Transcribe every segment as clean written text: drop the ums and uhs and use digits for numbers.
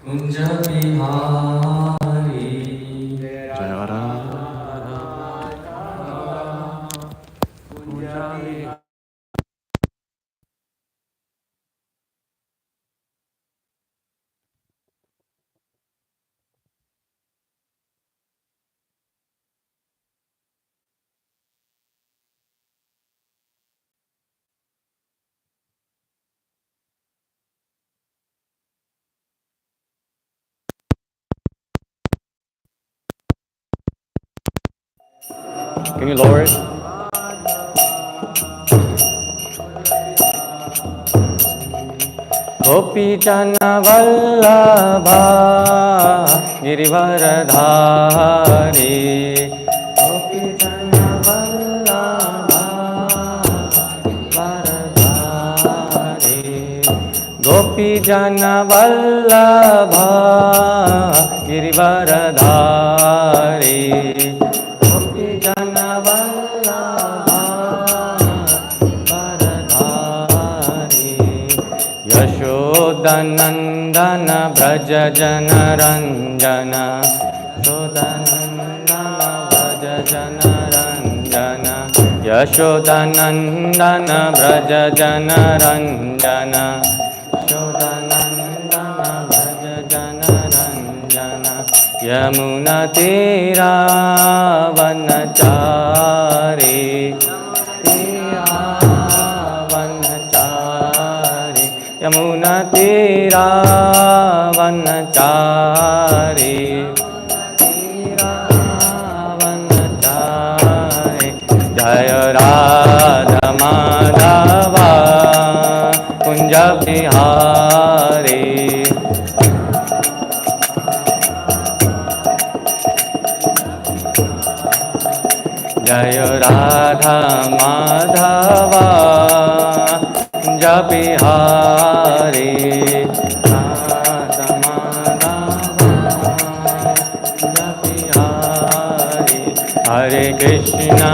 कुंज बिहारी जय Can you lower it? Gopi Jana Vallabha Girivaradhari Gopi Jana Vallabha Girivaradhari Gopi Jana Vallabha Girivaradhari Gopi Jana Vallabha Yashodanandana Braja Jana Ranjana Yashodanandana Braja Jana Ranjana Yashodanandana Braja Jana Ranjana Yashodanandana Braja Jana Ranjana Yamuna Tira Vanachari Yamuna Tira Vanachari Jaya Radha Madhava Kunja Bihari Jaya Radha Madhava Kunja Bihari Radha Madhava Kunja Bihari Hare Krishna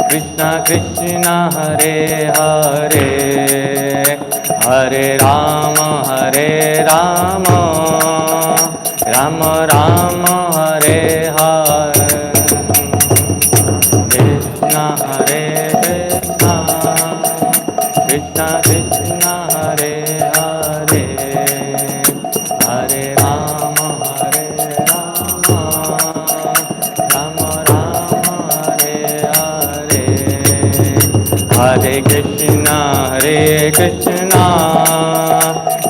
Krishna Krishna Hare Hare Hare Rama Rama Rama Hare Hare Krishna Hare Krishna Krishna Krishna Hare Hare Hare Rama Rama Rama Hare Hare Hare Krishna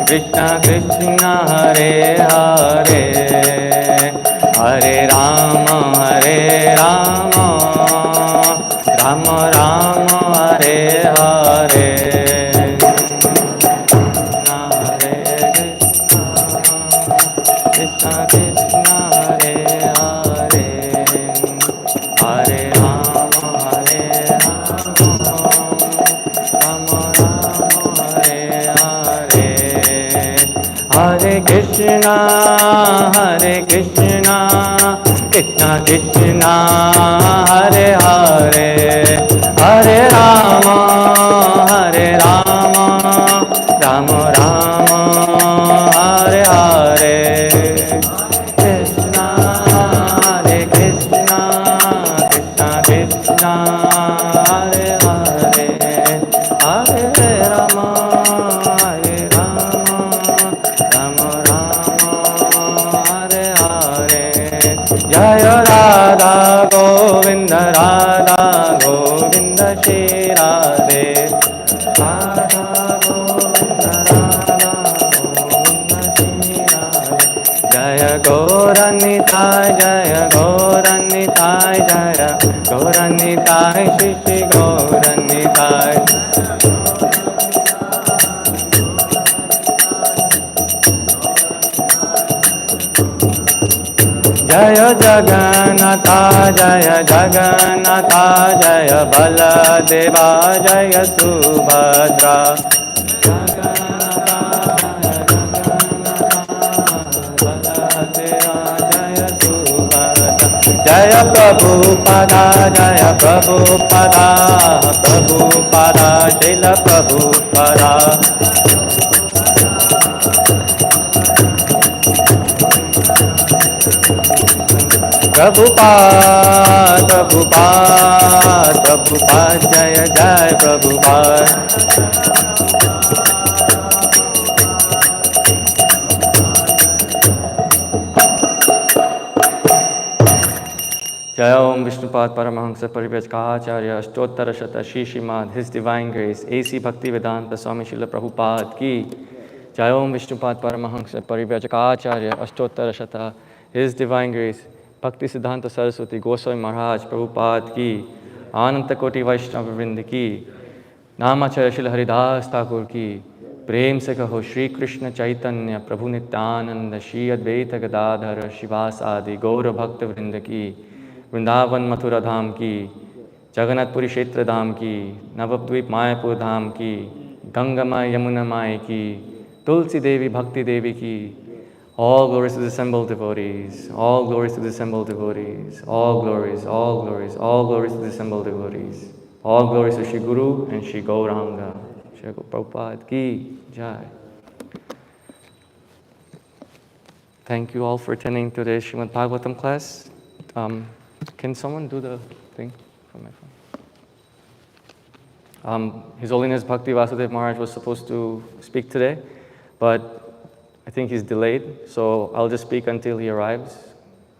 Krishna Krishna Hare Hare Hare Rama Rama Rama Hare Hare Krishna Krishna Hare Hare Hare Rama Rama Hare Hare Hare Krishna Krishna Krishna Hare Hare Hare Rama Rama Rama Hare Hare Krishna Krishna Krishna Hare Hare Hare Rama Rama Hare Hare Jaya Radha Govinda Shri Radhe Radha Govinda Shri Radhe Jaya Gauranitai Jaya Gauranitai Jaya Gauranitai Shri Shri Gauranitai Jaya Jagannatha Jaya Jagannatha Jaya Baladeva Jaya Subhadra Jaya Prabhupada Jaya Prabhupada Prabhupada Srila Prabhupada Prabhupada, Prabhupada, Prabhupada, Jaya Jaya Prabhupada. Jai Om Vishnupad Paramahamsa Parivajkacharya Ashtottara Shata Shri Srimad His Divine Grace A.C. Bhaktivedanta Swami Srila Prabhupada Ki. Jai Om Vishnupad Paramahamsa Parivajkacharya Ashtottara Shata His Divine Grace Bhakti Siddhanta Saraswati Goswami Maharaj Prabhupada Ki. Ananta Koti Vaishnava Vrinda Ki. Namacharya Srila Haridas Thakur Ki. Prem se kaho Shri Krishna Chaitanya Prabhu Nityananda Shri Advaita Gadadhara Shivasadi Gaura Bhakta Vrinda Ki. Vrindavan Mathura धाम की, जगन्नाथपुरी क्षेत्र धाम की, नवद्वीप मायापुर धाम की, गंगा माई यमुना माई की, तुलसी देवी भक्ति देवी की. All glories to the assembled devotees, all glories to the assembled devotees, all glories, all glories, all glories to the assembled devotees, all glories to Shri Guru and Shri Gauranga. Shri Prabhupada ki jai. Thank you all for attending today's Srimad Bhagavatam class. Can someone do the thing from my phone? His Holiness Bhakti Vasudev Maharaj was supposed to speak today, but I think he's delayed, so I'll just speak until he arrives.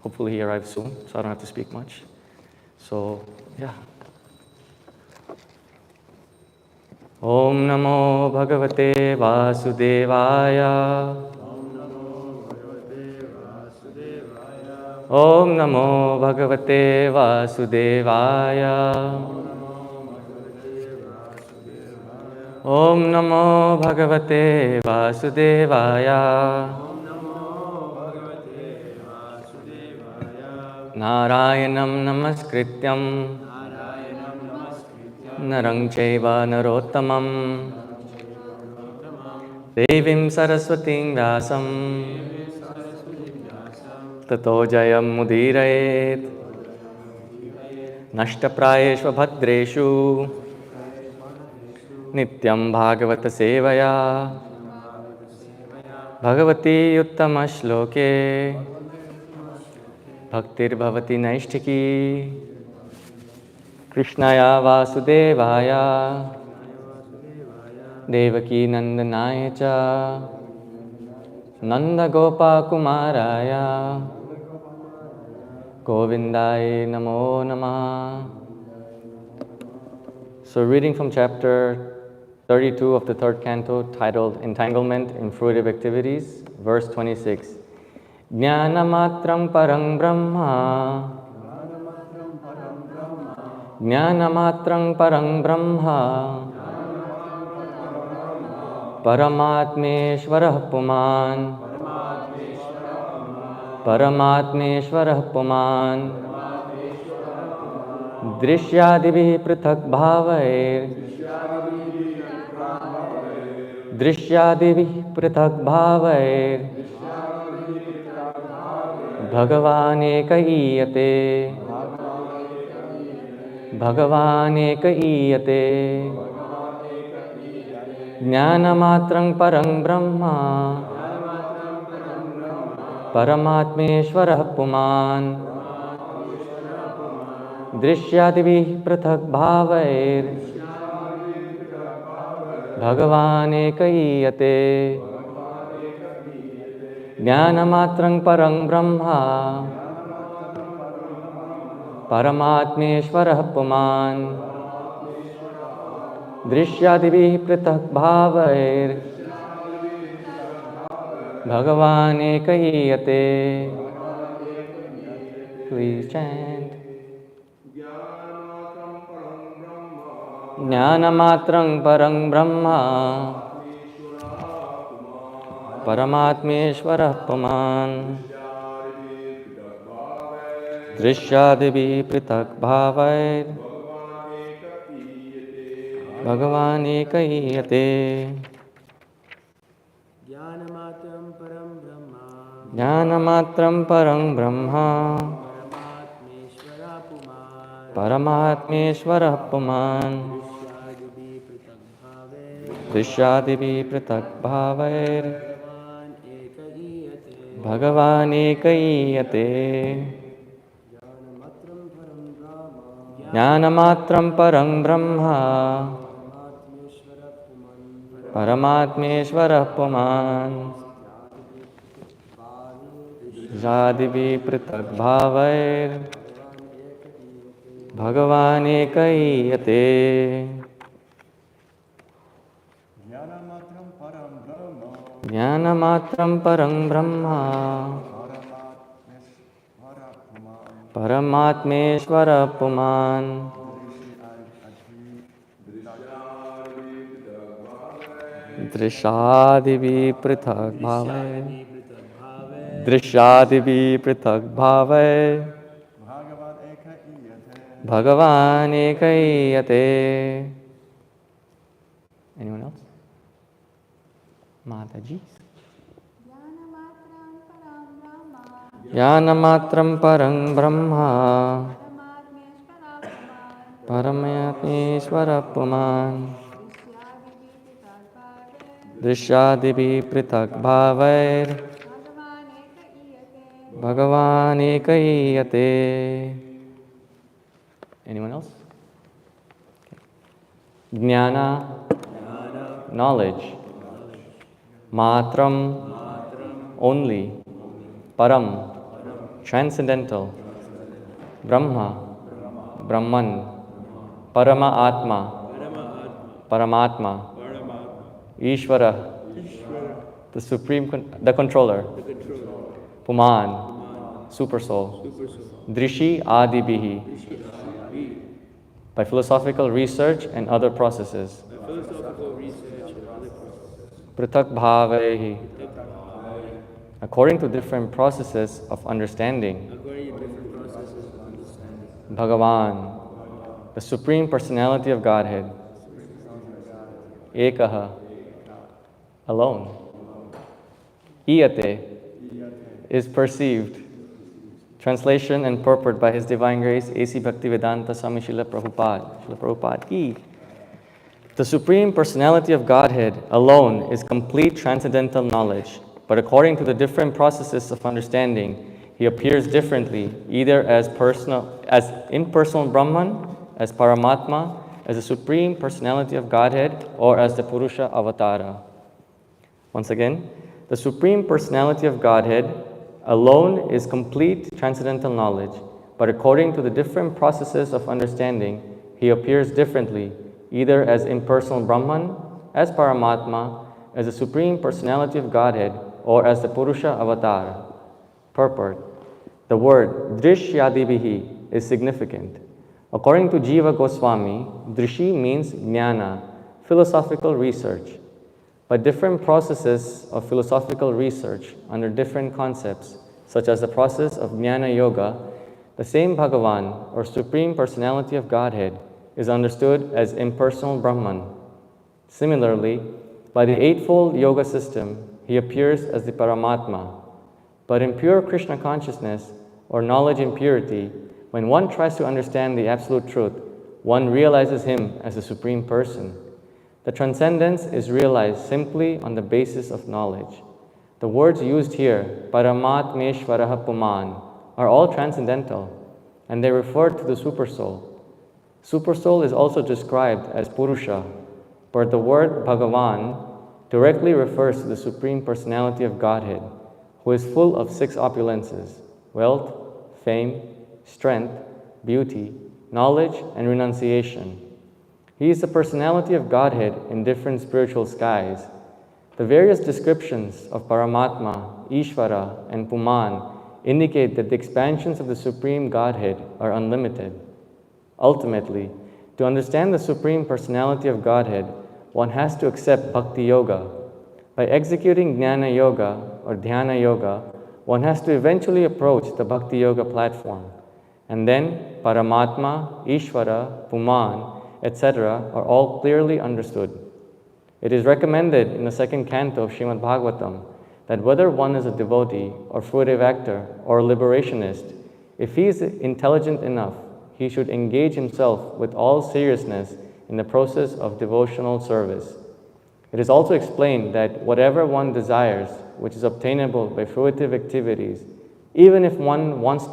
Hopefully he arrives soon, so I don't have to speak much. So, yeah. Om Namo Bhagavate Vasudevaya. Om Namo Bhagavate Vasudevaya. Om Namo Bhagavate Vasudevaya. Narayanam Namaskrityam Narang Chaiva Narottamam Devim Saraswatim Vyasam Tato Jayam Mudirayet Nashtaprayeshva Bhadreshu Nityam Bhagavata Sevaya Bhagavati Uttama Shloke Bhaktir Bhavati Naishtiki Krishnaya Vasudevaya Devaki Nandanaya Cha Nanda Gopa Kumaraya Govindaya Namo Namah. So reading from chapter 32 of the third canto titled Entanglement in Fruitive Activities, verse 26. Jñāna-mātraṁ paraṁ brahma. Jñāna-mātraṁ paraṁ brahma. Paramātmeśvaraḥ pumān. Paramātmeśvaraḥ pumān. dṛśi-ādibhiḥ pṛthag bhāvair. dṛśi-ādibhiḥ pṛthag bhāvair. Bhagavān īyate. Bhagavān īyate. jñāna-mātraṁ paraṁ brahma. paramātmeśvaraḥ pumān. dṛśi-ādibhiḥ pṛthag bhāvair. Bhagavān īyate. jñāna-mātraṁ paraṁ brahma. paramātmeśvaraḥ pumān. dṛśi-ādibhiḥ pṛthag bhāvair. Bhagavān īyate. Please chant. jñāna-mātraṁ paraṁ brahma. paramātmeśvaraḥ pumān. dṛśi-ādibhiḥ pṛthag bhāvair. Bhagavān īyate. jñāna-mātraṁ paraṁ brahma. paramātmeśvaraḥ pumān. dṛśi-ādibhiḥ pṛthag bhāvair. Bhagavān īyate. jñāna-mātraṁ paraṁ brahma paramātmeśvaraḥ pumān dṛśi-ādibhiḥ pṛthag bhāvair Bhagavān īyate jñāna-mātraṁ paraṁ brahma paramātmeśvaraḥ pumān dṛśi-ādibhiḥ pṛthag bhāvair dṛśi-ādibhiḥ pṛthag bhāvair Bhagavān īyate. Anyone else? Mataji? jñāna-mātraṁ paraṁ brahma paramātmeśvaraḥ pumān dṛśi-ādibhiḥ pṛthag bhāvair Bhagavān īyate. Anyone else? Jnana, knowledge. Mātraṁ, only. Param, transcendental. Brahma, Brahman. Paramātmā, Paramātmā. īśvara, the controller. Pumān, Supersoul. dṛśi-ādibhiḥ, by philosophical research and other processes. Pṛthag bhāvair, according to different processes of understanding. Bhagavān, the Supreme Personality of Godhead. Ekaha, alone. īyate, is perceived. Translation and purport by His Divine Grace, A.C. Bhaktivedanta Swami Srila Prabhupada. Srila Prabhupada ki. The Supreme Personality of Godhead alone is complete transcendental knowledge, but according to the different processes of understanding, He appears differently, either as impersonal Brahman, as Paramātmā, as the Supreme Personality of Godhead, or as the puruṣa-avatāra. Once again, the Supreme Personality of Godhead alone is complete transcendental knowledge, but according to the different processes of understanding, He appears differently, either as impersonal Brahman, as Paramātmā, as the Supreme Personality of Godhead, or as the puruṣa-avatāra. Purport. The word dṛśi-ādibhiḥ is significant. According to Jīva Gosvāmī, dṛśi means jnana, philosophical research. By different processes of philosophical research under different concepts, such as the process of jñāna-yoga, the same Bhagavān, or Supreme Personality of Godhead, is understood as impersonal Brahman. Similarly, by the eightfold yoga system, He appears as the Paramātmā. But in pure Kṛṣṇa consciousness, or knowledge in purity, when one tries to understand the Absolute Truth, one realizes Him as the Supreme Person. The transcendence is realized simply on the basis of knowledge. The words used here, paramātmeśvaraḥ pumān, are all transcendental, and they refer to the Supersoul. Supersoul is also described as Purusha, but the word Bhagavān directly refers to the Supreme Personality of Godhead, who is full of 6 opulences: wealth, fame, strength, beauty, knowledge, and renunciation. He is the personality of Godhead in different spiritual skies. The various descriptions of Paramātmā, īśvara, and pumān indicate that the expansions of the Supreme Godhead are unlimited. Ultimately, to understand the Supreme Personality of Godhead, one has to accept Bhakti Yoga. By executing jñāna-yoga or dhyana-yoga, one has to eventually approach the Bhakti Yoga platform. And then Paramātmā, īśvara, pumān, etc. are all clearly understood. It is recommended in the 2nd canto of Srimad Bhagavatam that whether one is a devotee or fruitive actor or a liberationist, if he is intelligent enough, he should engage himself with all seriousness in the process of devotional service. It is also explained that whatever one desires, which is obtainable by fruitive activities, even if one wants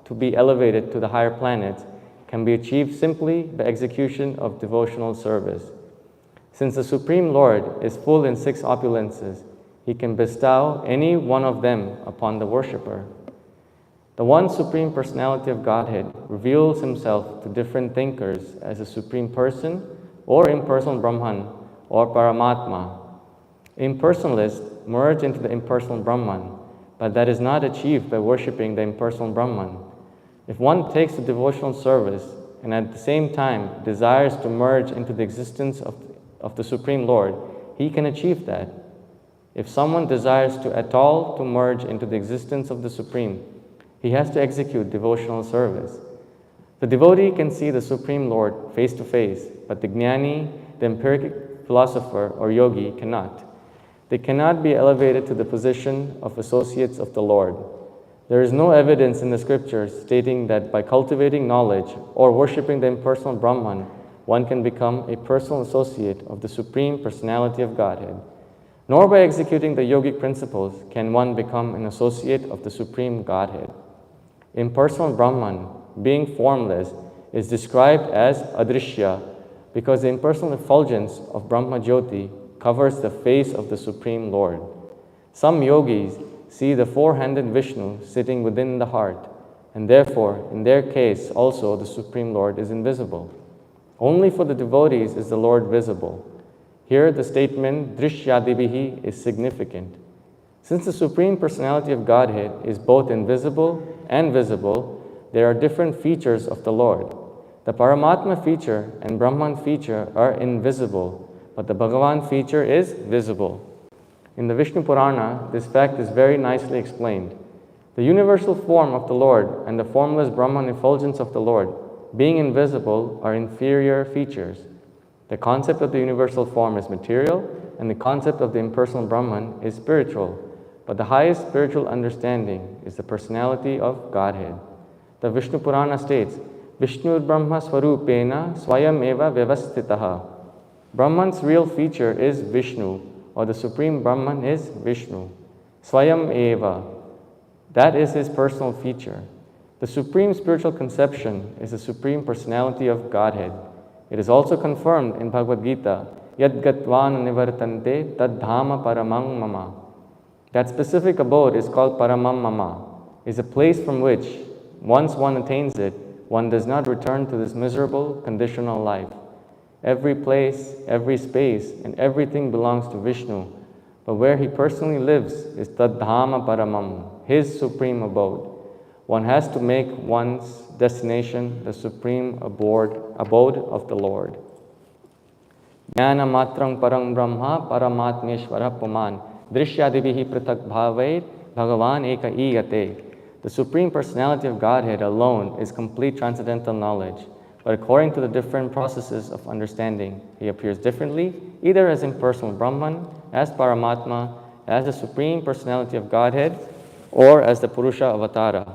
to be elevated to the higher planets, can be achieved simply by execution of devotional service. Since the Supreme Lord is full in 6 opulences, he can bestow any one of them upon the worshipper. The one Supreme Personality of Godhead reveals himself to different thinkers as a Supreme Person or impersonal Brahman or Paramātmā. Impersonalists merge into the impersonal Brahman, but that is not achieved by worshipping the impersonal Brahman. If one takes the devotional service and at the same time desires to merge into the existence of the Supreme Lord, he can achieve that. If someone desires to at all to merge into the existence of the Supreme, he has to execute devotional service. The devotee can see the Supreme Lord face to face, but the jnani, the empiric philosopher or yogi cannot. They cannot be elevated to the position of associates of the Lord. There is no evidence in the scriptures stating that by cultivating knowledge or worshipping the impersonal Brahman, one can become a personal associate of the Supreme Personality of Godhead. Nor by executing the yogic principles can one become an associate of the Supreme Godhead. Impersonal Brahman, being formless, is described as adṛśya because the impersonal effulgence of Brahma Jyoti covers the face of the Supreme Lord. Some yogis see the 4-handed Vishnu sitting within the heart, and therefore, in their case, also the Supreme Lord is invisible. Only for the devotees is the Lord visible. Here, the statement dṛśi-ādibhiḥ is significant. Since the Supreme Personality of Godhead is both invisible and visible, there are different features of the Lord. The Paramātmā feature and Brahman feature are invisible, but the Bhagavān feature is visible. In the Vishnu Purana, this fact is very nicely explained. The universal form of the Lord and the formless Brahman effulgence of the Lord, being invisible, are inferior features. The concept of the universal form is material, and the concept of the impersonal Brahman is spiritual. But the highest spiritual understanding is the personality of Godhead. The Vishnu Purana states, Vishnu Brahma Swarupena Swayam Eva Vyavastitaha. Brahman's real feature is Vishnu, or the Supreme Brahman is Vishnu. Swayam Eva. That is his personal feature. The supreme spiritual conception is the Supreme Personality of Godhead. It is also confirmed in Bhagavad Gita, Yad Gatvana Nivartante Tad Dhama Paramāṁ Mama. That specific abode is called Paramātmā, is a place from which, once one attains it, one does not return to this miserable, conditional life. Every place, every space, and everything belongs to Vishnu, but where he personally lives is Tad Dhama Paramāṁ, his supreme abode. One has to make one's destination the supreme abode of the Lord. jñāna-mātraṁ paraṁ brahma paramātmeśvaraḥ pumān dṛśi-ādibhiḥ pṛthag bhāvair Bhagavān eka īyate. The Supreme Personality of Godhead alone is complete transcendental knowledge, but according to the different processes of understanding, he appears differently, either as impersonal Brahman, as Paramātmā, as the Supreme Personality of Godhead, or as the puruṣa-avatāra.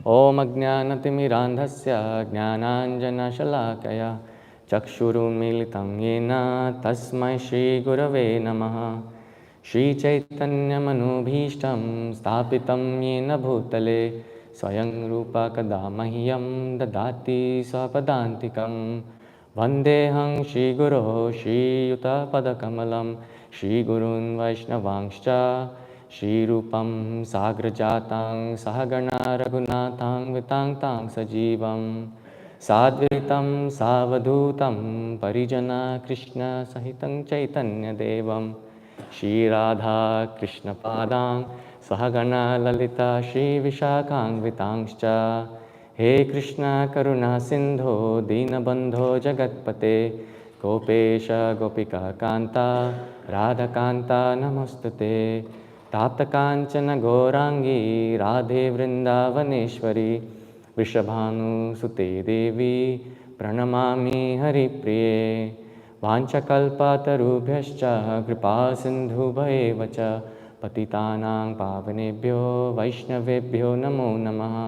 Om ajñānatimirandhasya jñānāñjana-śalakaya chakshurunmilitam yena tasmai Shri Gurave Namaha. Shri Chaitanya Manubhishtam Stapitam Yena Bhutale Swayam Rupa Kada Mahyam Dadati Swapadantikam Vandeham Shri Guru Shri Yuta Padakamalam Shri Gurun Vaishnavangscha Shri Rupam Sagrajatang Sahagana Raghunathang Vitang Tang Sajivam Sadvitam Savadhutam Parijana Krishna Sahitang Chaitanya Devam Shri Radha Krishna Padang Sahagana Lalita Shri Vishakang Vitangscha He Krishna Karuna Sindho Dinabandho Jagatpate Gopesha Gopika Kanta Radha Kanta Namostate Tapta Kanchana Gaurangi Radhe Vrindavaneshwari Vrishabhanu Sute Devi Pranamami Hari Priye Vanchakalpatarubhyascha Kripa Sindhubhayeva cha Patitanang Pavanebhyo Vaishnavebhyo Namo Namaha.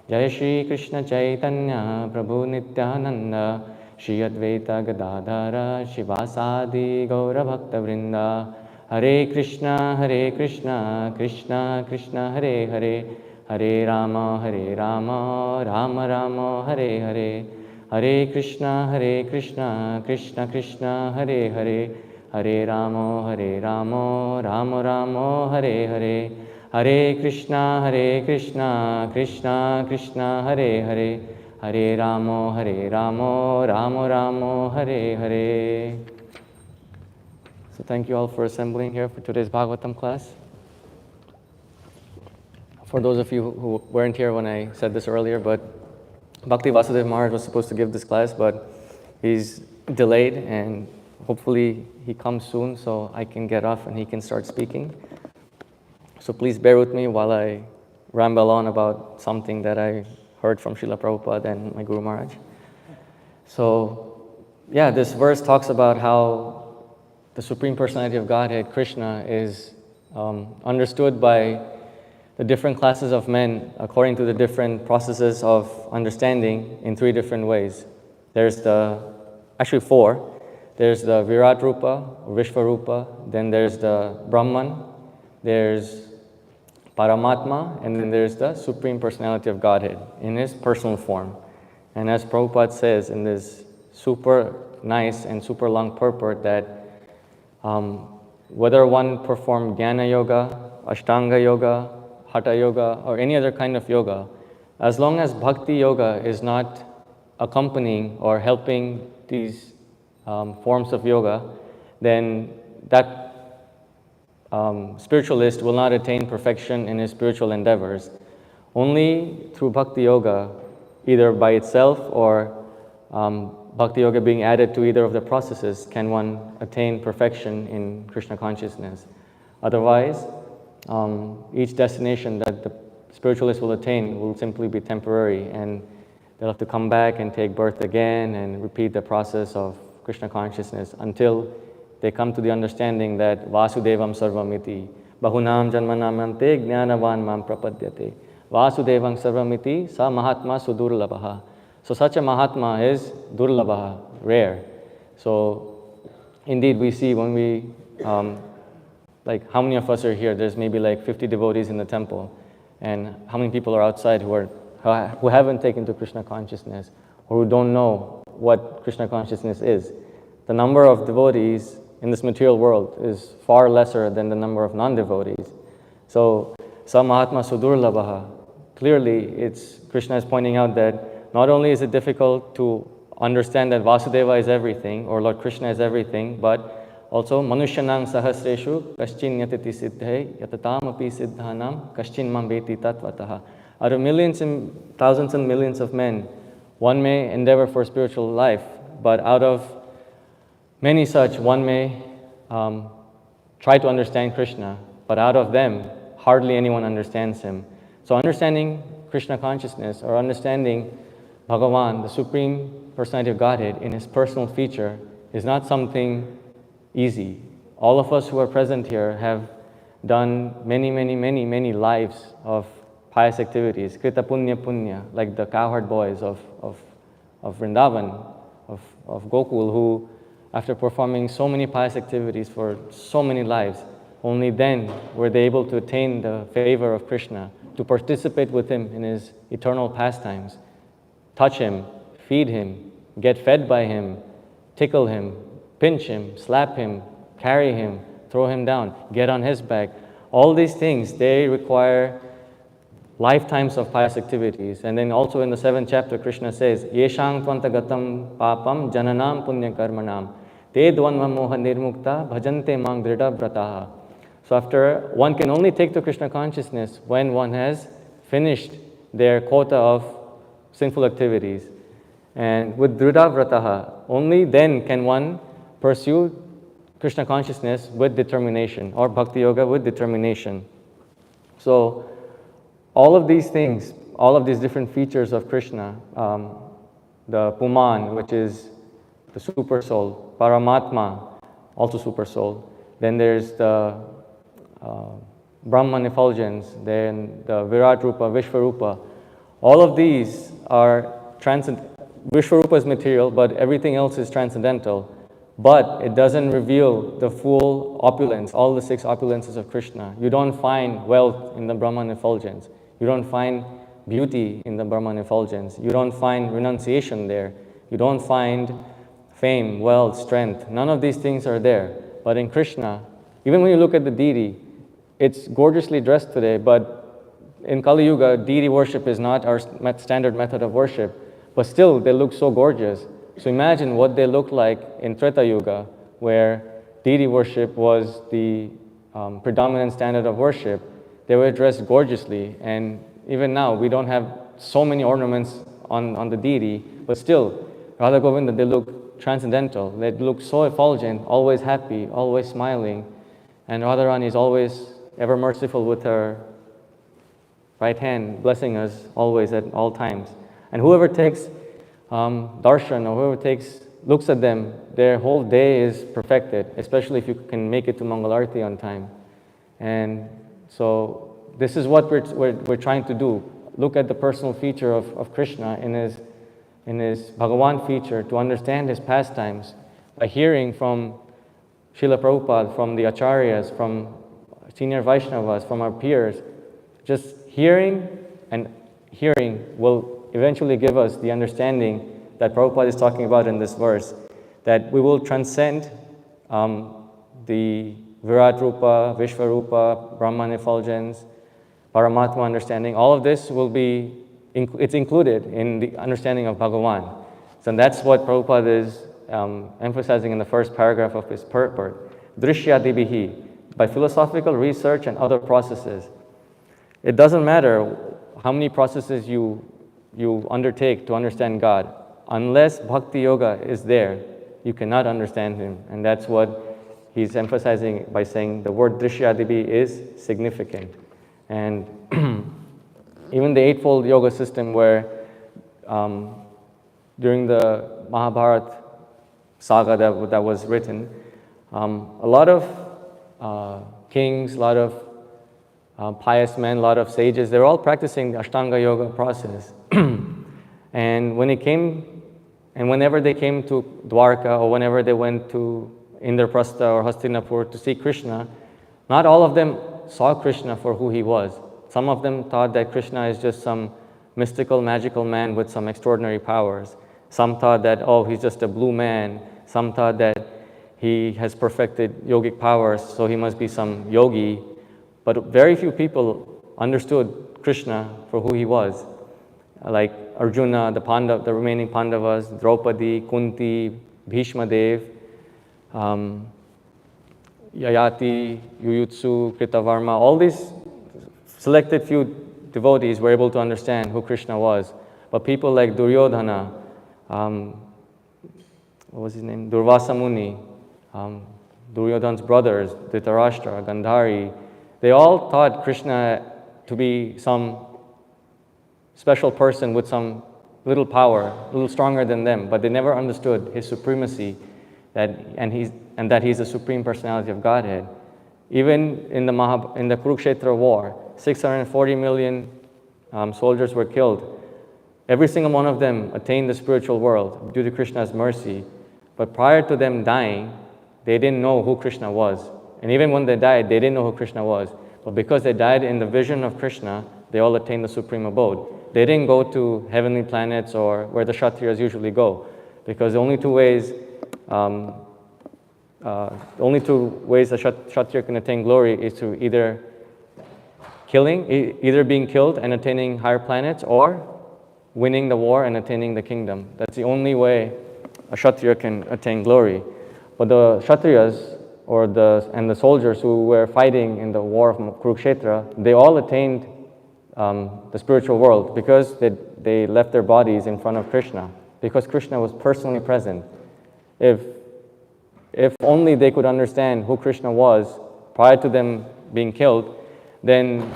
Jai Shri Krishna Chaitanya Prabhu Nityananda Shri Advaita Gadadhara Shivasadi Gaura Bhakta Vrinda. Hare Krishna Krishna Krishna Hare Hare Hare Rama, Rama Rama, Hare Hare, Hare Krishna, Krishna Krishna, Hare Hare, Hare Rama, Rama Rama, Hare Hare, Hare Krishna, Krishna Krishna, Hare Hare, Hare Rama, Rama Rama, Hare Hare. So thank you all for assembling here for today's Bhagavatam class. For those of you who weren't here when I said this earlier, but Bhakti Vasudeva Maharaj was supposed to give this class, but he's delayed, and hopefully he comes soon so I can get off and he can start speaking. So please bear with me while I ramble on about something that I heard from Srila Prabhupada and my Guru Maharaj. So yeah, this verse talks about how the Supreme Personality of Godhead, Kṛṣṇa, is understood by the different classes of men according to the different processes of understanding in three different ways. There's actually four. There's the Virat Rupa, Vishvarupa, then there's the Brahman, there's Paramātmā, and then there's the Supreme Personality of Godhead in his personal form. And as Prabhupada says in this super nice and super long purport that whether one performed jñāna-yoga, ashtanga yoga, hatha yoga, or any other kind of yoga, as long as bhakti yoga is not accompanying or helping these forms of yoga, then that spiritualist will not attain perfection in his spiritual endeavors. Only through bhakti yoga, either by itself or bhakti yoga being added to either of the processes, can one attain perfection in Krishna consciousness. Otherwise, each destination that the spiritualist will attain will simply be temporary, and they'll have to come back and take birth again and repeat the process of Krishna consciousness until they come to the understanding that Vasudevam Sarvamiti, Bahunam Janmanamante Jnanavan Mam Prapadyate, Vasudevam Sarvamiti Sa Mahatma Sudurlabhaha. So such a Mahatma is Durlabhaha, rare. So indeed we see when we like how many of us are here? There's maybe like 50 devotees in the temple, and how many people are outside who haven't taken to Krishna consciousness or who don't know what Krishna consciousness is? The number of devotees in this material world is far lesser than the number of non-devotees. So, Sa Mahatma Sudurlabhaha, clearly Krishna is pointing out that not only is it difficult to understand that Vasudeva is everything or Lord Krishna is everything, but also, Manushyanang sahasreshu kaschin yatati siddhe yatatam api siddhanam kaschin mam veti tatvataha. Out of millions and thousands and millions of men, one may endeavor for spiritual life, but out of many such, one may try to understand Krishna, but out of them, hardly anyone understands him. So understanding Krishna consciousness or understanding Bhagavān, the Supreme Personality of Godhead, in his personal feature is not something easy. All of us who are present here have done many lives of pious activities, Krita Punya Punya, like the cowherd boys of Vrindavan, of Gokul, who after performing so many pious activities for so many lives, only then were they able to attain the favor of Krishna, to participate with him in his eternal pastimes, touch him, feed him, get fed by him, tickle him, pinch him, slap him, carry him, throw him down, get on his back. All these things, they require lifetimes of pious activities. And then also in the 7th chapter, Krishna says, Yeshang tvantagatam papam jananam punya karmanam te dvanva moha nirmukta bhajante mang drida brataha. So after, one can only take to Krishna consciousness when one has finished their quota of sinful activities. And with drida brataha, only then can one pursue Krishna consciousness with determination, or bhakti yoga with determination. So all of these things, all of these different features of Krishna, the pumān, which is the Supersoul, Paramātmā, also Supersoul, then there's the Brahman effulgence, then the Virat Rupa, Vishvarupa. All of these are transcendent. Vishvarupa is material, but everything else is transcendental. But it doesn't reveal the full opulence, all the 6 opulences of Krishna. You don't find wealth in the Brahman effulgence. You don't find beauty in the Brahman effulgence. You don't find renunciation there. You don't find fame, wealth, strength. None of these things are there. But in Kṛṣṇa, even when you look at the deity, it's gorgeously dressed today, but in Kali Yuga, deity worship is not our standard method of worship, but still they look so gorgeous. So imagine what they look like in Treta Yuga, where deity worship was the predominant standard of worship. They were dressed gorgeously, and even now we don't have so many ornaments on the deity, but still, Radha Govinda, they look transcendental. They look so effulgent, always happy, always smiling, and Radharani is always ever merciful with her right hand, blessing us always at all times. And whoever takes darshan, or whoever looks at them, their whole day is perfected, especially if you can make it to Mangalarti on time. And so this is what we're trying to do. Look at the personal feature of Kṛṣṇa in his Bhagavān feature, to understand his pastimes by hearing from Srila Prabhupada, from the Acharyas, from senior Vaishnavas, from our peers. Just hearing will eventually give us the understanding that Prabhupada is talking about in this verse, that we will transcend the Virat Rupa, Vishvarupa, Brahman effulgence, Paramātmā understanding. All of this will be, it's included in the understanding of Bhagavān. So that's what Prabhupada is emphasizing in the first paragraph of his purport. dṛśi-ādibhiḥ, by philosophical research and other processes. It doesn't matter how many processes you undertake to understand God. Unless bhakti yoga is there, you cannot understand him. And that's what he's emphasizing by saying the word dṛśi-ādibhiḥ is significant. And even the eightfold yoga system, where during the Mahabharata saga that was written, a lot of kings, a lot of pious men, a lot of sages, they're all practicing the Ashtanga yoga process. And whenever they came to Dwarka, or whenever they went to Indraprastha or Hastinapur to see Kṛṣṇa, not all of them saw Kṛṣṇa for who he was. Some of them thought that Kṛṣṇa is just some mystical, magical man with some extraordinary powers. Some thought that, oh, he's just a blue man. Some thought that he has perfected yogic powers, so he must be some yogi. But very few people understood Kṛṣṇa for who he was. Like Arjuna, the remaining Pandavas, Draupadi, Kunti, Bhishma Dev, Yayati, Yuyutsu, Kritavarma, all these selected few devotees were able to understand who Kṛṣṇa was. But people like Duryodhana, what was his name? Durvasa Muni, Duryodhana's brothers, Dhritarashtra, Gandhari, they all thought Kṛṣṇa to be some special person with some little power, a little stronger than them, but they never understood his supremacy, and that he's the Supreme Personality of Godhead. Even in the Kurukshetra war, 640 million soldiers were killed. Every single one of them attained the spiritual world due to Kṛṣṇa's mercy. But prior to them dying, they didn't know who Kṛṣṇa was. And even when they died, they didn't know who Kṛṣṇa was. But because they died in the vision of Kṛṣṇa, they all attained the supreme abode. They didn't go to heavenly planets or where the Kshatriyas usually go, because the only two ways a Kshatriya can attain glory is to either being killed and attaining higher planets, or winning the war and attaining the kingdom. That's the only way a Kshatriya can attain glory. But the Kshatriyas and the soldiers who were fighting in the war of Kurukshetra, they all attained the spiritual world because they left their bodies in front of Kṛṣṇa, because Kṛṣṇa was personally present. If only they could understand who Kṛṣṇa was prior to them being killed, then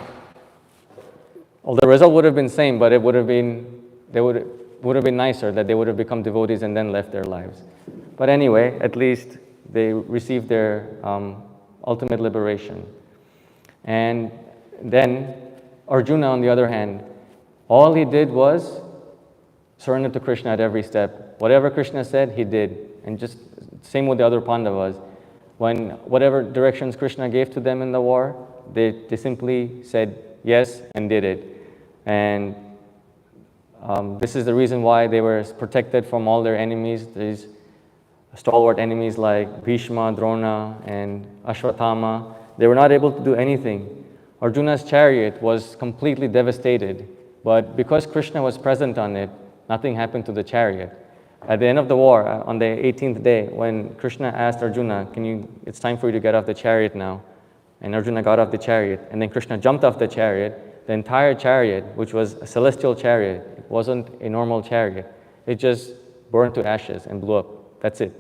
the result would have been same, but it would have been nicer that they would have become devotees and then left their lives. But anyway, at least they received their ultimate liberation. And then Arjuna, on the other hand, all he did was surrender to Kṛṣṇa at every step. Whatever Kṛṣṇa said, he did. And just same with the other Pandavas. When whatever directions Kṛṣṇa gave to them in the war, they simply said yes and did it. And this is the reason why they were protected from all their enemies, these stalwart enemies like Bhishma, Drona, and Ashwatthama. They were not able to do anything. Arjuna's chariot was completely devastated, but because Kṛṣṇa was present on it, nothing happened to the chariot. At the end of the war, on the 18th day, when Kṛṣṇa asked Arjuna, it's time for you to get off the chariot now. And Arjuna got off the chariot, and then Kṛṣṇa jumped off the chariot. The entire chariot, which was a celestial chariot, it wasn't a normal chariot. It just burned to ashes and blew up. That's it.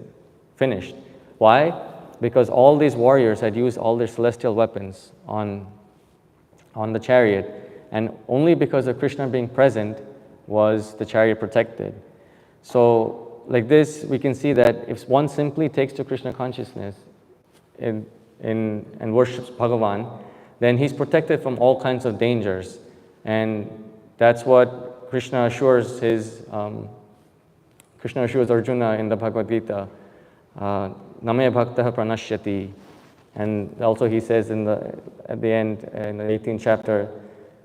Finished. Why? Because all these warriors had used all their celestial weapons on the chariot, and only because of Kṛṣṇa being present was the chariot protected. So like this, we can see that if one simply takes to Kṛṣṇa consciousness and worships Bhagavān, then he's protected from all kinds of dangers. And that's what Kṛṣṇa assures Arjuna in the Bhagavad Gita. Name bhaktah pranashyati. And also he says at the end, in the 18th chapter,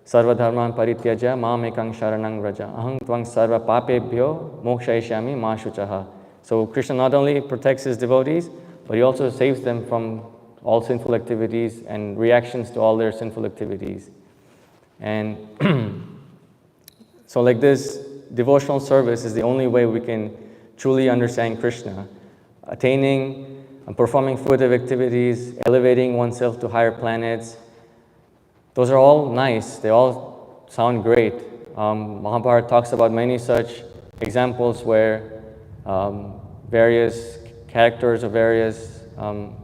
Sarva dharman parityaja mam ekang sharanang vraja aham tvang sarva papebhyo mokshayishyami ma shuchaha. So Kṛṣṇa not only protects his devotees, but he also saves them from all sinful activities and reactions to all their sinful activities. And so like this, devotional service is the only way we can truly understand Kṛṣṇa. Attaining and performing fruitive activities, elevating oneself to higher planets, those are all nice. They all sound great. Mahabharata talks about many such examples where various characters or various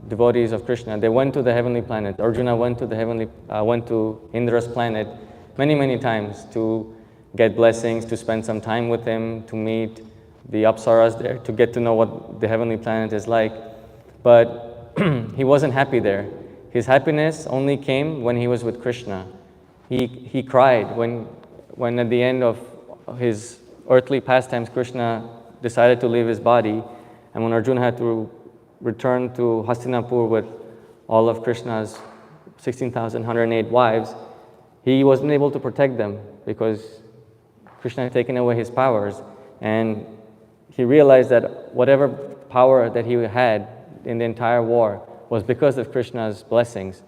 devotees of Kṛṣṇa, they went to the heavenly planet. Arjuna went to Indra's planet many times to get blessings, to spend some time with him, to meet the Apsaras there, to get to know what the heavenly planet is like. But he wasn't happy there. His happiness only came when he was with Kṛṣṇa. He cried when at the end of his earthly pastimes, Kṛṣṇa decided to leave his body, and when Arjuna had to return to Hastinapur with all of Kṛṣṇa's 16,108 wives, he wasn't able to protect them because Kṛṣṇa had taken away his powers, and he realized that whatever power that he had in the entire war was because of Kṛṣṇa's blessings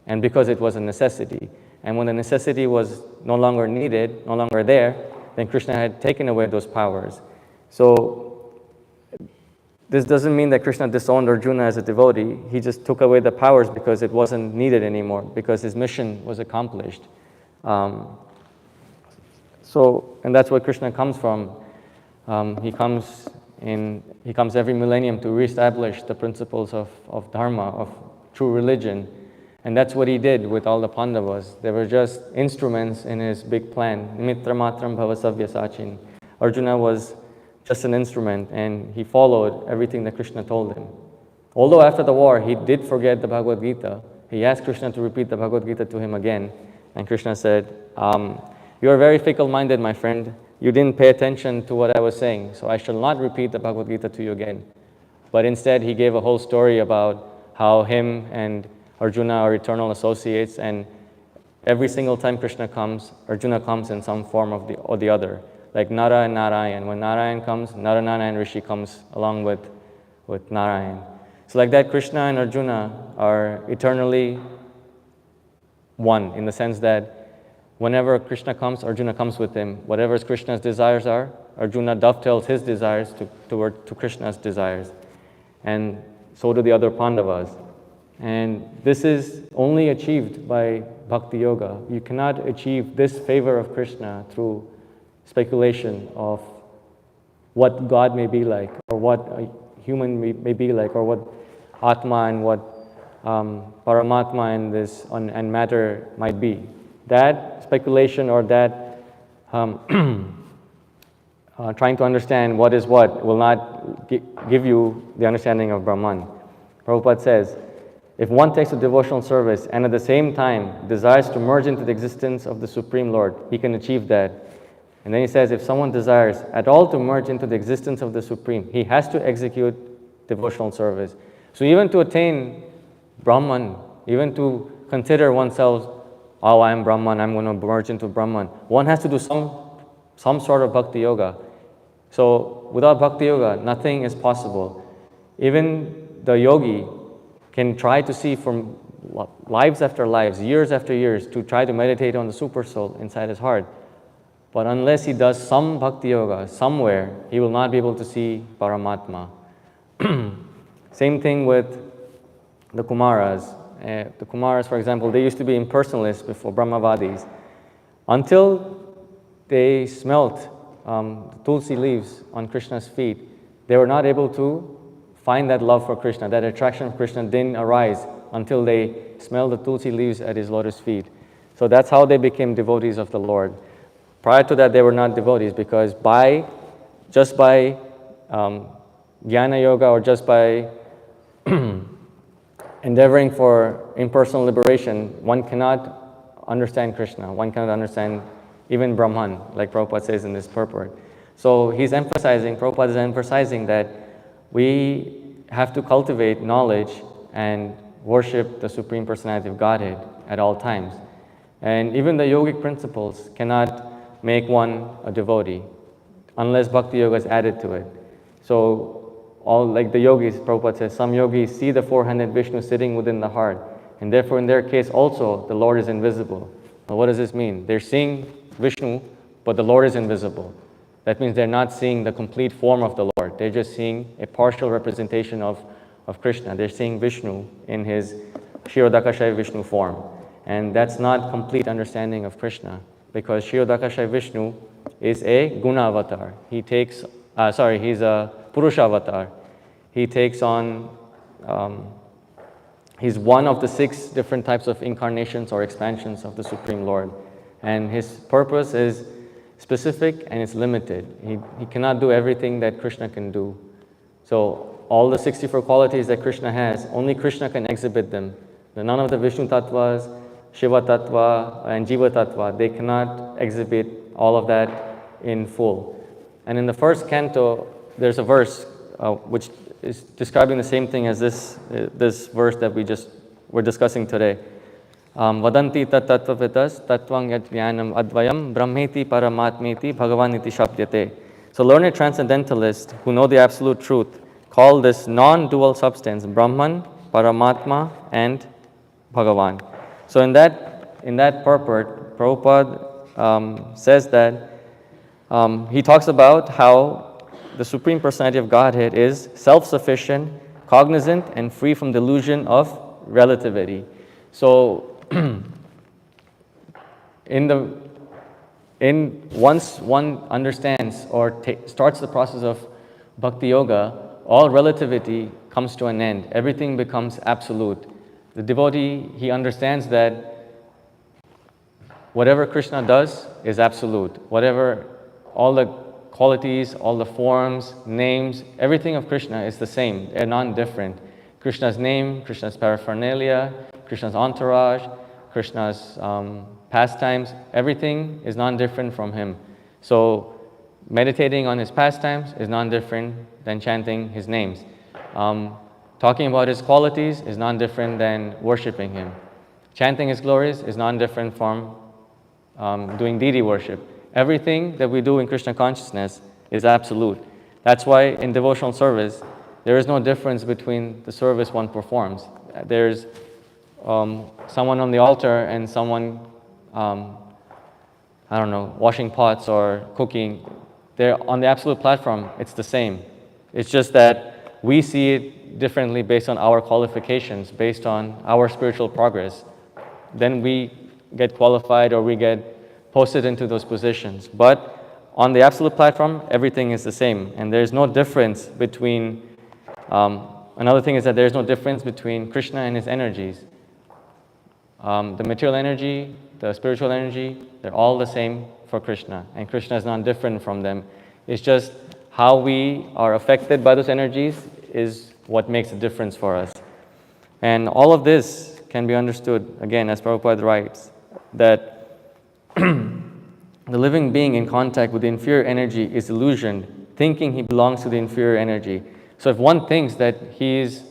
and because it was a necessity. And when the necessity was no longer needed, no longer there, then Kṛṣṇa had taken away those powers. So this doesn't mean that Kṛṣṇa disowned Arjuna as a devotee. He just took away the powers because it wasn't needed anymore, because his mission was accomplished. And that's where Kṛṣṇa comes from. He comes every millennium to reestablish the principles of dharma, of true religion. And that's what he did with all the Pandavas. They were just instruments in his big plan. Nimitra-mātraṁ bhava savyasachin. Arjuna was just an instrument, and he followed everything that Kṛṣṇa told him. Although after the war, he did forget the Bhagavad Gita. He asked Kṛṣṇa to repeat the Bhagavad Gita to him again. And Kṛṣṇa said, you are very fickle-minded, my friend. You didn't pay attention to what I was saying, so I shall not repeat the Bhagavad Gita to you again. But instead, he gave a whole story about how him and Arjuna are eternal associates, and every single time Kṛṣṇa comes, Arjuna comes in some form or the other. Like Nara and Narayan. When Narayan comes, Nara-Narayan Rishi comes along with Narayan. So like that, Kṛṣṇa and Arjuna are eternally one, in the sense that whenever Kṛṣṇa comes, Arjuna comes with him. Whatever Kṛṣṇa's desires are, Arjuna dovetails his desires to Kṛṣṇa's desires. And so do the other Pandavas. And this is only achieved by Bhakti Yoga. You cannot achieve this favor of Kṛṣṇa through speculation of what God may be like, or what a human may be like, or what Atma and what Paramātmā and matter might be. That speculation or that trying to understand what is what will not give you the understanding of Brahman. Prabhupada says, if one takes a devotional service and at the same time desires to merge into the existence of the Supreme Lord, he can achieve that. And then he says, if someone desires at all to merge into the existence of the Supreme, he has to execute devotional service. So even to attain Brahman, even to consider oneself oh, I am Brahman, I'm going to merge into Brahman. One has to do some sort of bhakti yoga. So without bhakti yoga, nothing is possible. Even the yogi can try to see from lives after lives, years after years, to try to meditate on the Supersoul inside his heart. But unless he does some bhakti yoga somewhere, he will not be able to see Paramātmā. Same thing with the Kumaras. The Kumaras, for example, they used to be impersonalists before, Brahmavadis. Until they smelt the tulsi leaves on Krishna's feet, they were not able to find that love for Krishna. That attraction of Krishna didn't arise until they smelled the tulsi leaves at his lotus feet. So that's how they became devotees of the Lord. Prior to that, they were not devotees, because just by jñāna-yoga, or just by endeavoring for impersonal liberation, one cannot understand Krishna. One cannot understand even Brahman, like Prabhupada says in this purport. So Prabhupada is emphasizing that we have to cultivate knowledge and worship the Supreme Personality of Godhead at all times. And even the yogic principles cannot make one a devotee unless bhakti yoga is added to it. So all like the yogis, Prabhupada says, some yogis see the four-handed Vishnu sitting within the heart, and therefore in their case also the Lord is invisible. Well, what does this mean? They're seeing Vishnu, but the Lord is invisible. That means they're not seeing the complete form of the Lord. They're just seeing a partial representation of Krishna. They're seeing Vishnu in his Kshirodakashayi Vishnu form. And that's not complete understanding of Krishna, because Kshirodakashayi Vishnu is a guna avatar. He's a puruṣa-avatāra. He takes on, he's one of the 6 different types of incarnations or expansions of the Supreme Lord. And his purpose is specific and it's limited. He cannot do everything that Krishna can do. So all the 64 qualities that Krishna has, only Krishna can exhibit them. None of the Vishnu tattvas, Shiva tattva, and Jīva tattva, they cannot exhibit all of that in full. And in the first canto, there's a verse which is describing the same thing as this verse that we're discussing today. Vadanti tat tattvavidas tattvang yat jnanam advayam brahmeti paramātmeti Bhagavān iti shabdyate. So learned transcendentalists who know the absolute truth call this non-dual substance Brahman, Paramātmā, and Bhagavān. So in that purport, Prabhupada says that he talks about how the Supreme Personality of Godhead is self-sufficient, cognizant, and free from delusion of relativity. So once one understands or starts the process of bhakti yoga, all relativity comes to an end. Everything becomes absolute. The devotee, he understands that whatever Krishna does is absolute. All the qualities, all the forms, names, everything of Krishna is the same. They're non-different. Krishna's name, Krishna's paraphernalia, Krishna's entourage, Krishna's pastimes, everything is non-different from him. So meditating on his pastimes is non-different than chanting his names. Talking about his qualities is non-different than worshipping him. Chanting his glories is non-different from doing deity worship. Everything that we do in Krishna consciousness is absolute. That's why in devotional service, there is no difference between the service one performs. There's someone on the altar and someone, washing pots or cooking. They're on the absolute platform, it's the same. It's just that we see it differently based on our qualifications, based on our spiritual progress. Then we get qualified or we get posted into those positions. But on the absolute platform, everything is the same. And there's no difference between, another thing is that there's no difference between Krishna and his energies. The material energy, the spiritual energy, they're all the same for Krishna. And Krishna is not different from them. It's just how we are affected by those energies is what makes a difference for us. And all of this can be understood, again, as Prabhupada writes, that the living being in contact with the inferior energy is illusioned, thinking he belongs to the inferior energy. So if one thinks that he's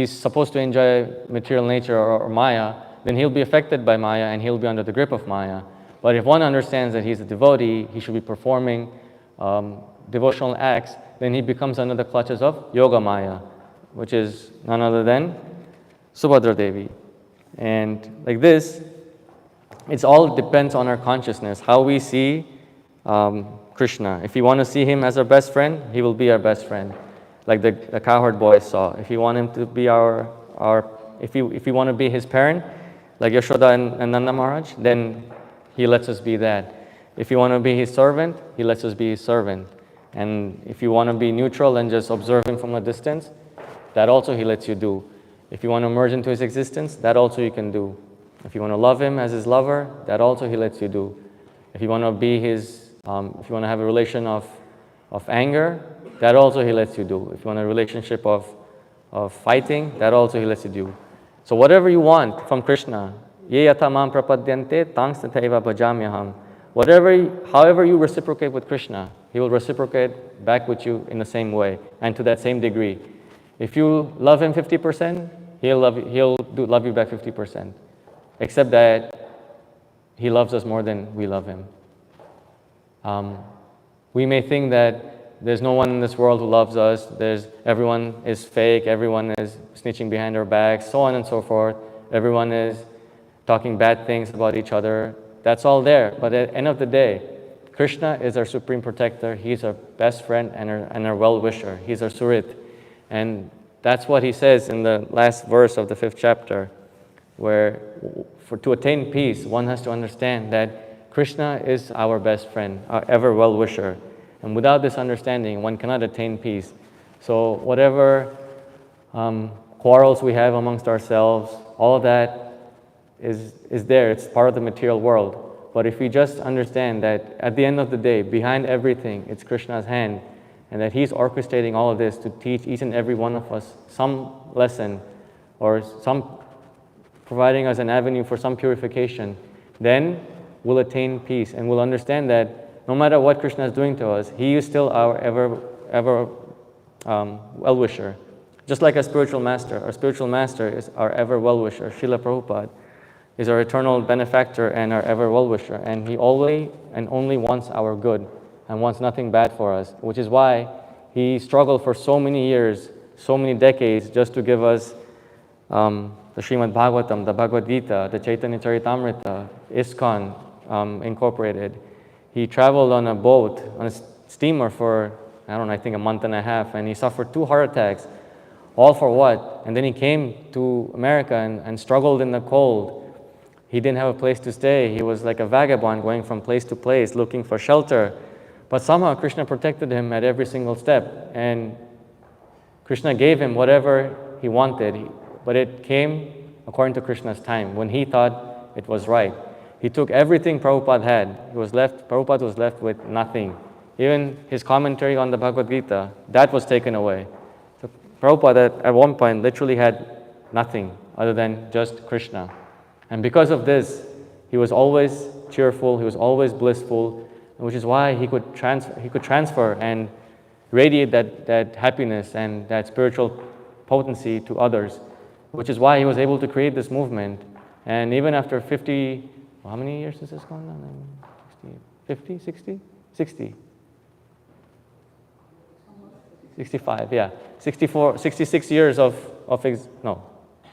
supposed to enjoy material nature or Maya, then he'll be affected by Maya and he'll be under the grip of Maya. But if one understands that he's a devotee, he should be performing devotional acts, then he becomes under the clutches of Yoga Maya, which is none other than Subhadra Devi. And like this, it all depends on our consciousness, how we see Kṛṣṇa. If we want to see him as our best friend, he will be our best friend, like the cowherd boys saw. If we want him to be if we want to be his parent, like Yashoda and Nanda Maharaj, then he lets us be that. If you want to be his servant, he lets us be his servant. And if you want to be neutral and just observe him from a distance, that also he lets you do. If you want to merge into his existence, that also you can do. If you want to love him as his lover, that also he lets you do. If you want to be his, if you want to have a relation of anger, that also he lets you do. If you want a relationship of fighting, that also he lets you do. So whatever you want from Kṛṣṇa, ye yatha mam prapadyante tang tathaiva bhajamyaham. However you reciprocate with Kṛṣṇa, he will reciprocate back with you in the same way and to that same degree. If you love him 50%, he'll love you back 50%. Except that he loves us more than we love him. We may think that there's no one in this world who loves us, everyone is fake, everyone is snitching behind our backs, so on and so forth. Everyone is talking bad things about each other. That's all there. But at the end of the day, Kṛṣṇa is our supreme protector. He's our best friend and our well-wisher. He's our surit. And that's what he says in the last verse of the 5th chapter, where to attain peace, one has to understand that Kṛṣṇa is our best friend, our ever well-wisher. And without this understanding, one cannot attain peace. So whatever quarrels we have amongst ourselves, all of that is there. It's part of the material world. But if we just understand that at the end of the day, behind everything, it's Kṛṣṇa's hand, and that he's orchestrating all of this to teach each and every one of us some lesson or providing us an avenue for some purification, then we'll attain peace and we'll understand that no matter what Kṛṣṇa is doing to us, he is still our ever well-wisher. Just like a spiritual master. Our spiritual master is our ever well-wisher. Srila Prabhupada is our eternal benefactor and our ever well-wisher. And he always and only wants our good and wants nothing bad for us, which is why he struggled for so many years, so many decades, just to give us the Srimad Bhagavatam, the Bhagavad Gita, the Chaitanya Charitamrita, ISKCON Incorporated. He traveled on a boat, on a steamer for, I think a month and a half, and he suffered 2 heart attacks. All for what? And then he came to America and struggled in the cold. He didn't have a place to stay. He was like a vagabond going from place to place looking for shelter. But somehow Kṛṣṇa protected him at every single step. And Kṛṣṇa gave him whatever he wanted. But it came according to Kṛṣṇa's time, when he thought it was right. He took everything Prabhupada had. Prabhupada was left with nothing. Even his commentary on the Bhagavad Gita, that was taken away. So Prabhupada at one point literally had nothing other than just Kṛṣṇa. And because of this, he was always cheerful, he was always blissful, which is why he could transfer and radiate that happiness and that spiritual potency to others, which is why he was able to create this movement. And even after 50, how many years is this going on? 50, 60? 60. 65, yeah. 66 years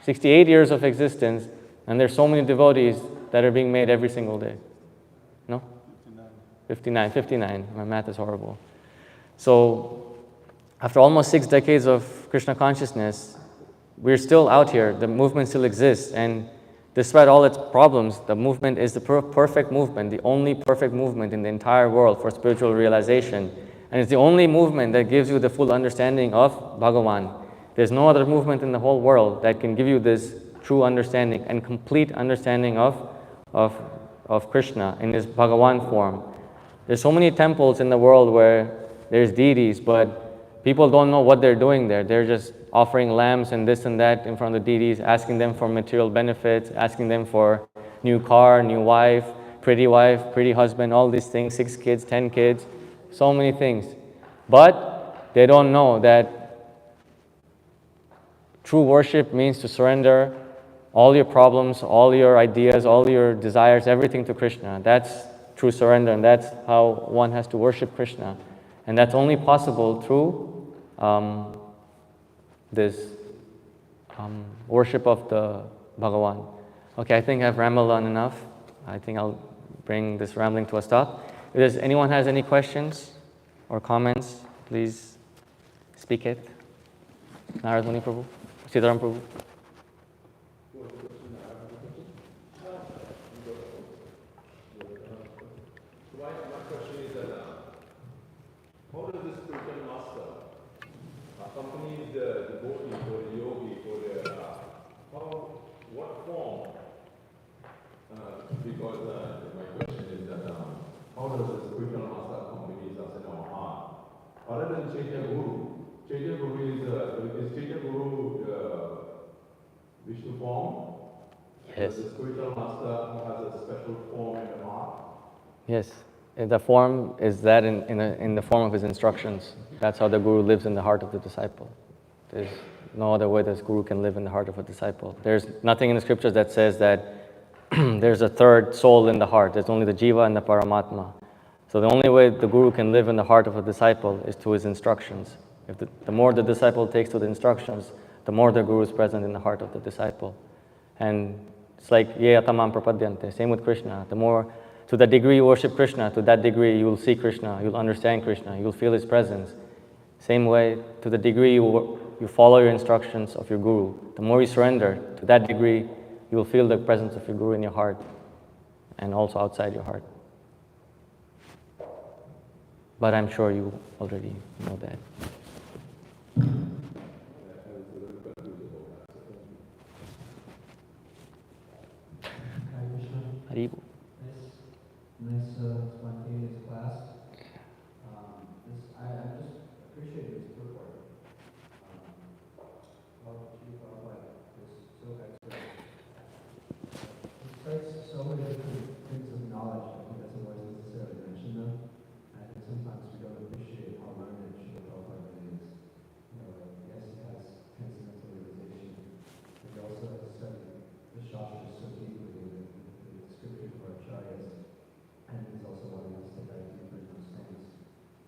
68 years of existence, and there's so many devotees that are being made every single day. No? 59. My math is horrible. So, after almost 6 decades of Kṛṣṇa consciousness, we're still out here. The movement still exists, and despite all its problems, the movement is the perfect movement, the only perfect movement in the entire world for spiritual realization. And it's the only movement that gives you the full understanding of Bhagavān. There's no other movement in the whole world that can give you this true understanding and complete understanding of Kṛṣṇa in his Bhagavān form. There's so many temples in the world where there's deities, but people don't know what they're doing there. They're just offering lambs and this and that in front of the deities, asking them for material benefits, asking them for new car, new wife, pretty husband, all these things, 6 kids, 10 kids, so many things. But they don't know that true worship means to surrender all your problems, all your ideas, all your desires, everything to Kṛṣṇa. That's true surrender, and that's how one has to worship Kṛṣṇa. And that's only possible through this worship of the Bhagavān. Okay, I think I've rambled on enough. I think I'll bring this rambling to a stop. If anyone has any questions or comments, please speak it. Narad Muni Prabhu, Sitaram Prabhu. How does this spiritual master accompany the devotee or the yogi for their what form? Because my question is that how does the spiritual master accompany us in our heart? Other than Chaitya Guru, Chaitya Guru is Chaitya Guru Vishnu form? Yes. The spiritual master has a special form in the heart? Yes. The form is that in the form of his instructions. That's how the Guru lives in the heart of the disciple. There's no other way this Guru can live in the heart of a disciple. There's nothing in the scriptures that says that there's a third soul in the heart. There's only the Jīva and the Paramātmā. So the only way the Guru can live in the heart of a disciple is through his instructions. If the more the disciple takes to the instructions, the more the Guru is present in the heart of the disciple. And it's like īyate tamam prapadyante. Same with Kṛṣṇa. The more, to the degree you worship Kṛṣṇa, to that degree you will see Kṛṣṇa, you'll understand Kṛṣṇa, you'll feel his presence. Same way, to the degree you follow your instructions of your Guru, the more you surrender, to that degree you will feel the presence of your Guru in your heart and also outside your heart. But I'm sure you already know that. Haribu. Nice spontaneous class. I just appreciate this purport. It's so excellent. It cites so many different things of knowledge. I think that's always necessarily mention them. I think sometimes we don't appreciate how learned Srila Prabhupada is. Yes, he has transcendental realization, but he also has studied the Shastras so deeply, the scriptures of our acharyas. And he's also wanting us to dive deeper in those things.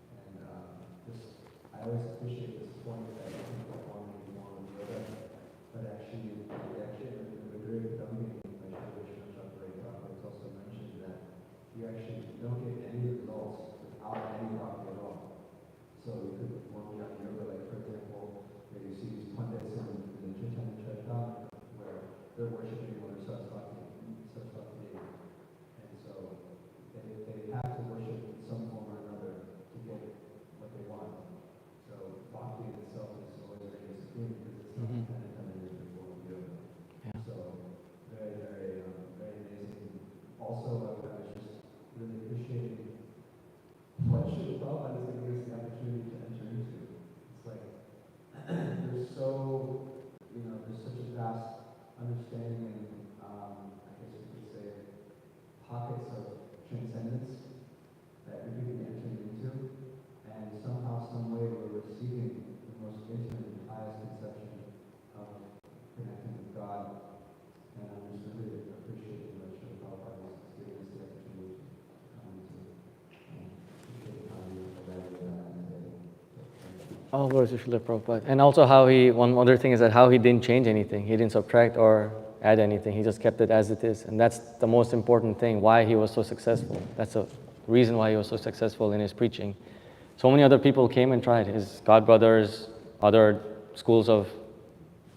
And I always appreciate this point that I think that one may be more of yoga, but actually in the Bhagavān by Prabhavishnu Dāsa, it's also mentioned that you actually don't get any results without any bhakti at all. So you could perform jñāna-yoga, like for example, where you see these pundits in the Chaitanya where they're worshiping one Saraswati. And so they have to worship in some form or another to get what they want. So bhakti in itself is always very supreme because it's not dependent on any other form of yoga. Yeah. So very, very, very amazing. Also, I was just really appreciating what Srila Prabhupada is giving us the opportunity to enter into. It's like there's such a vast understanding and I guess you could say pockets of transcendence that we could be entering into, and somehow, some way, we're receiving the most intimate and highest conception of connecting with God. And I'm just really appreciating what Srila Prabhupada is giving us the opportunity to come into. Appreciate the time you provided that today. All glory to Srila Prabhupada. And also one other thing is that how he didn't change anything. He didn't subtract or add anything. He just kept it as it is. And that's the most important thing, why he was so successful. That's the reason why he was so successful in his preaching. So many other people came and tried. His godbrothers, other schools of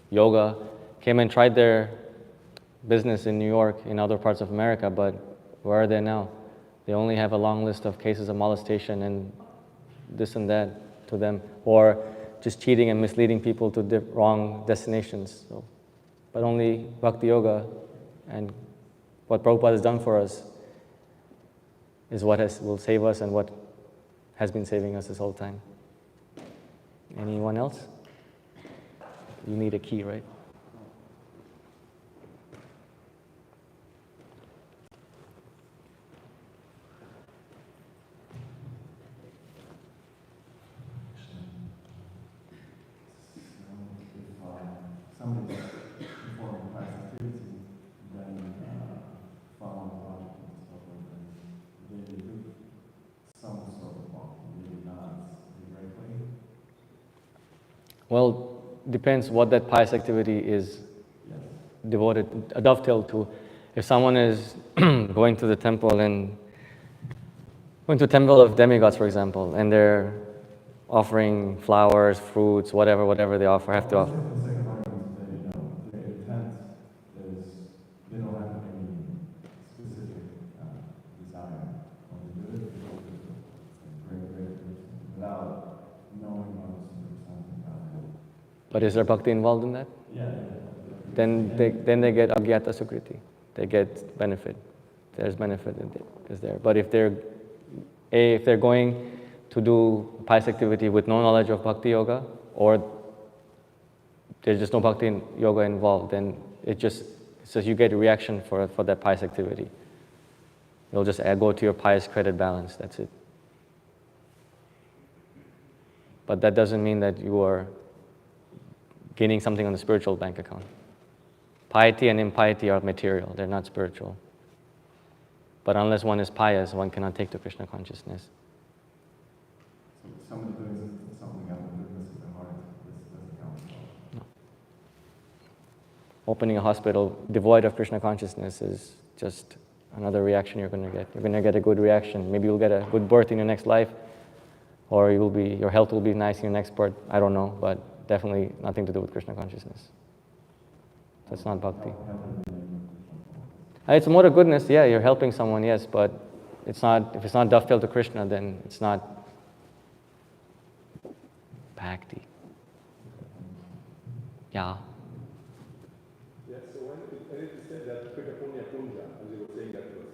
yoga, came and tried their business in New York, in other parts of America, but where are they now? They only have a long list of cases of molestation and this and that to them, or just cheating and misleading people to the wrong destinations. So, but only Bhakti Yoga and what Prabhupada has done for us is what will save us and what has been saving us this whole time. Anyone else? You need a key, right? Somebody's performing class activity Well, depends what that pious activity is devoted, dovetailed to. If someone is going to the temple and going to a temple of demigods, for example, and they're offering flowers, fruits, whatever they offer, have to offer. For the sake of argument's sake, their intent is they don't have any specific desire. What they do is without knowing what something about it. But is there bhakti involved in that? Yeah. Then they get agyata sukriti. They get benefit. There's benefit is there. But if they're going to do pious activity with no knowledge of bhakti yoga, or there's just no bhakti yoga involved, then it just says you get a reaction for that pious activity. You'll just go to your pious credit balance. That's it. But that doesn't mean that you are gaining something on the spiritual bank account. Piety and impiety are material, they're not spiritual. But unless one is pious, one cannot take to Krishna consciousness. So somebody doing something out of the goodness of the heart, this doesn't count at all. No. Opening a hospital devoid of Krishna consciousness is just another reaction you're going to get. You're going to get a good reaction. Maybe you'll get a good birth in your next life, or your health will be nice in your next birth. I don't know, but definitely nothing to do with Krishna consciousness. That's not bhakti. It's more a goodness, yeah, you're helping someone, yes, but if it's not dovetailed to Krishna, then it's not bhakti. Yeah. Yes, so when it is said that punya, as you were saying that was,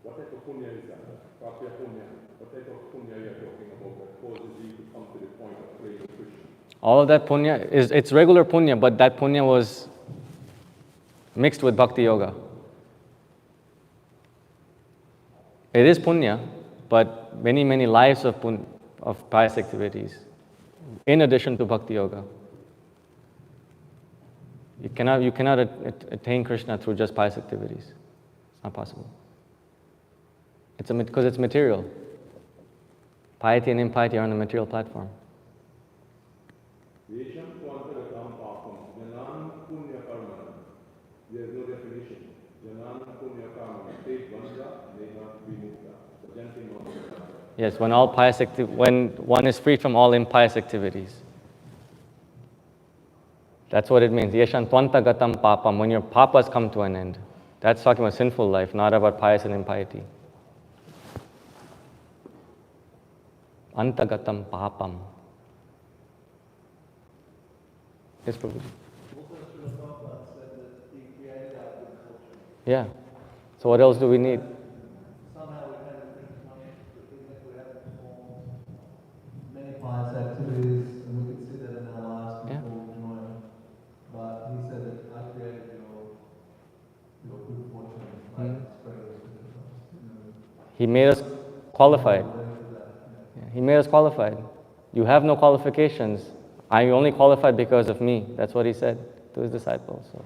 what type of punya is that? Papya punya. What type of punya you are talking about that causes you to come to the point of praising Krishna? All of that punya it's regular punya, but that punya was mixed with bhakti yoga. It is punya, but many lives of pious activities, in addition to bhakti yoga. You cannot attain Krishna through just pious activities. It's not possible. Because it's material. Piety and impiety are on the material platform. There is no definition. Yes, when one is free from all impious activities. That's what it means. Yeshan twanta gatam papam, when your papas come to an end. That's talking about sinful life, not about pious and impiety. Antagatam papam. Yes, Prabhuji. Yeah. So what else do we need? Somehow we kind of think that we have performed many pious activities, and we can see that in our lives before we join. But he said that I created your good fortune, like spreading this good. He made us qualified. Yeah, he made us qualified. You have no qualifications. I only qualified because of me. That's what he said to his disciples. So,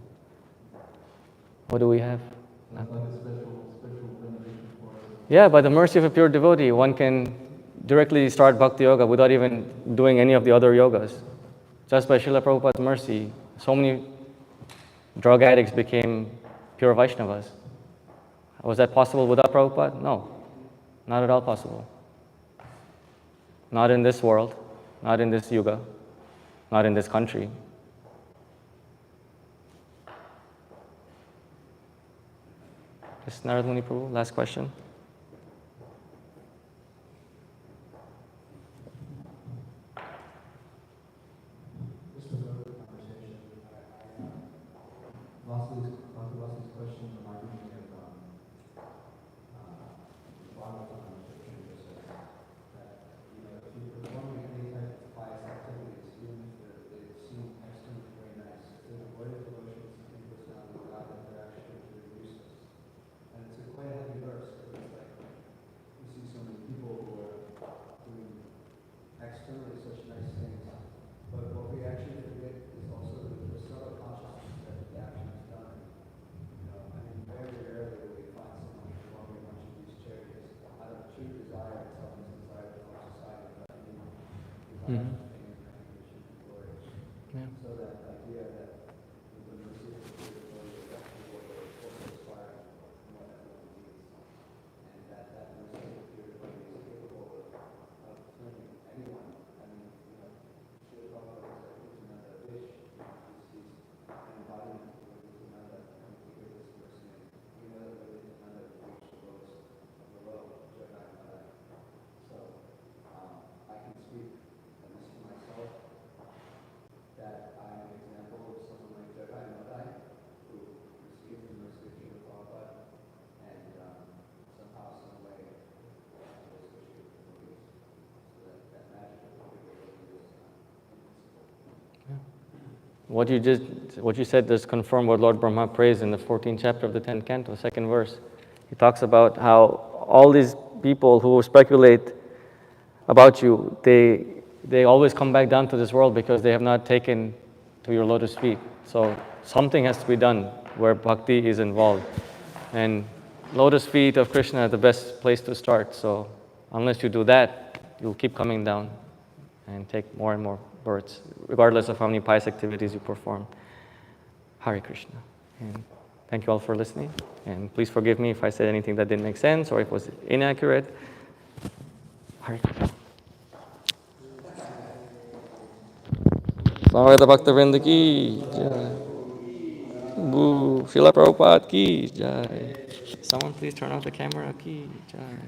what do we have? That's like a special benediction for us. Yeah, by the mercy of a pure devotee, one can directly start bhakti yoga without even doing any of the other yogas. Just by Srila Prabhupada's mercy, so many drug addicts became pure Vaishnavas. Was that possible without Prabhupada? No, not at all possible. Not in this world, not in this yuga, not in this country. Yes, Narad Muni Prabhu, last question. Just a good conversation. Vasu's question reminded me of Bhagavān scripture that says that, if you perform any type of pious activities, even if they seem externally very nice, if they're devoid of devotion to Supreme Personality of Godhead, they're actually to reduce us. And it's a quite heavy verse, because it's what you said is confirmed what Lord Brahma prays in the 14th chapter of the 10th canto, second verse. He talks about how all these people who speculate about you, they always come back down to this world because they have not taken to your lotus feet. So something has to be done where bhakti is involved. And lotus feet of Kṛṣṇa are the best place to start. So unless you do that, you'll keep coming down and take more and more births, regardless of how many pious activities you perform. Hare Krishna. And thank you all for listening. And please forgive me if I said anything that didn't make sense or if it was inaccurate. Hare Krishna. Samaveta Bhakta Vrinda ki jai. Boo. Srila Prabhupada ki jai. Someone please turn off the camera ki jai.